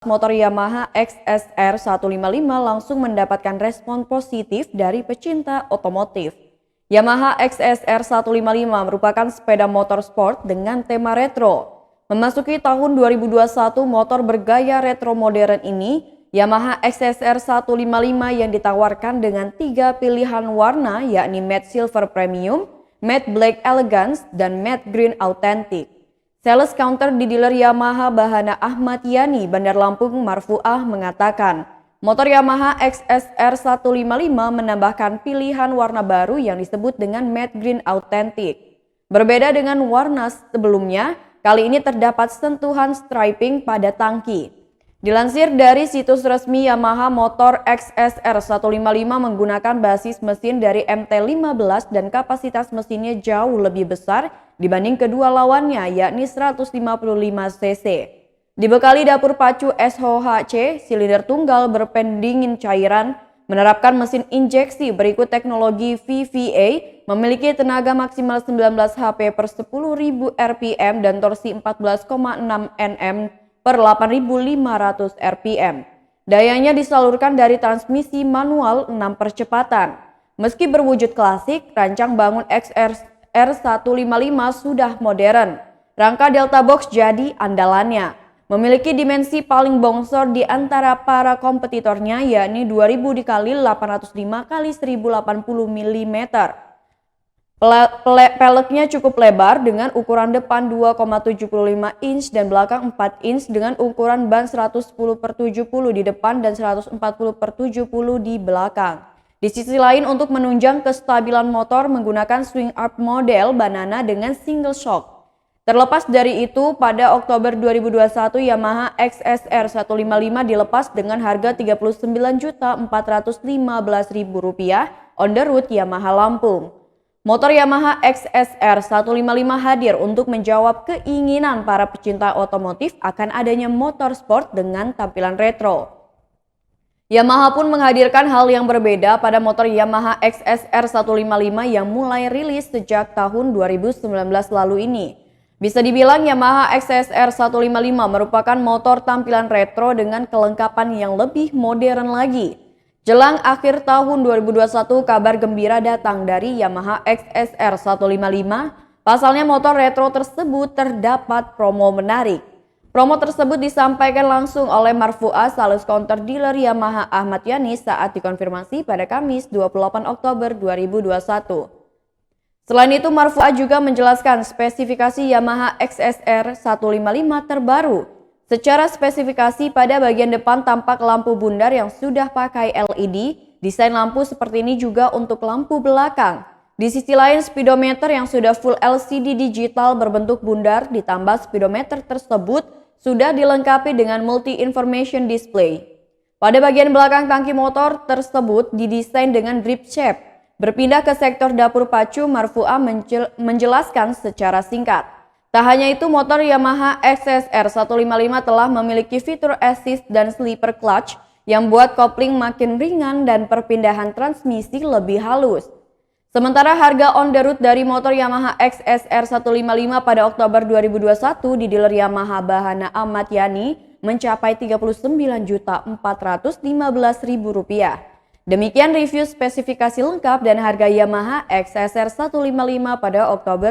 Motor Yamaha XSR 155 langsung mendapatkan respon positif dari pecinta otomotif. Yamaha XSR 155 merupakan sepeda motor sport dengan tema retro. Memasuki tahun 2021, motor bergaya retro modern ini, Yamaha XSR 155 yang ditawarkan dengan 3 pilihan warna yakni Matte Silver Premium, Matte Black Elegance, dan Matte Green Authentic. Sales counter di dealer Yamaha Bahana Ahmad Yani, Bandar Lampung Marfuah mengatakan, motor Yamaha XSR 155 menambahkan pilihan warna baru yang disebut dengan Matte Green Authentic. Berbeda dengan warna sebelumnya, kali ini terdapat sentuhan striping pada tangki. Dilansir dari situs resmi Yamaha, motor XSR 155 menggunakan basis mesin dari MT-15 dan kapasitas mesinnya jauh lebih besar dibanding kedua lawannya yakni 155 cc. Dibekali dapur pacu SOHC, silinder tunggal berpendingin cairan, menerapkan mesin injeksi berikut teknologi VVA, memiliki tenaga maksimal 19 HP per 10.000 rpm dan torsi 14,6 Nm per 8.500 rpm. Dayanya disalurkan dari transmisi manual 6 percepatan. Meski berwujud klasik, rancang bangun XSR 155 sudah modern. Rangka Delta Box jadi andalannya. Memiliki dimensi paling bongsor di antara para kompetitornya yakni 2000 dikali 805 kali 1080 mm. Peleknya cukup lebar dengan ukuran depan 2,75 inch dan belakang 4 inch dengan ukuran ban 110/70 di depan dan 140/70 di belakang. Di sisi lain, untuk menunjang kestabilan motor menggunakan swing arm model banana dengan single shock. Terlepas dari itu, pada Oktober 2021 Yamaha XSR 155 dilepas dengan harga Rp39.415.000 on the road Yamaha Lampung. Motor Yamaha XSR 155 hadir untuk menjawab keinginan para pecinta otomotif akan adanya motor sport dengan tampilan retro. Yamaha pun menghadirkan hal yang berbeda pada motor Yamaha XSR 155 yang mulai rilis sejak tahun 2019 lalu ini. Bisa dibilang Yamaha XSR 155 merupakan motor tampilan retro dengan kelengkapan yang lebih modern lagi. Jelang akhir tahun 2021, kabar gembira datang dari Yamaha XSR 155. Pasalnya motor retro tersebut terdapat promo menarik. Promo tersebut disampaikan langsung oleh Marfuah, sales counter dealer Yamaha Ahmad Yani saat dikonfirmasi pada Kamis 28 Oktober 2021. Selain itu, Marfuah juga menjelaskan spesifikasi Yamaha XSR 155 terbaru. Secara spesifikasi, pada bagian depan tampak lampu bundar yang sudah pakai LED. Desain lampu seperti ini juga untuk lampu belakang. Di sisi lain, speedometer yang sudah full LCD digital berbentuk bundar ditambah speedometer tersebut sudah dilengkapi dengan multi information display. Pada bagian belakang tangki motor tersebut didesain dengan drip shape. Berpindah ke sektor dapur pacu, Marfuah menjelaskan secara singkat. Tak hanya itu, motor Yamaha XSR 155 telah memiliki fitur assist dan sleeper clutch yang buat kopling makin ringan dan perpindahan transmisi lebih halus. Sementara harga on the road dari motor Yamaha XSR 155 pada Oktober 2021 di dealer Yamaha Bahana Ahmad Yani mencapai Rp39.415.000. Demikian review spesifikasi lengkap dan harga Yamaha XSR 155 pada Oktober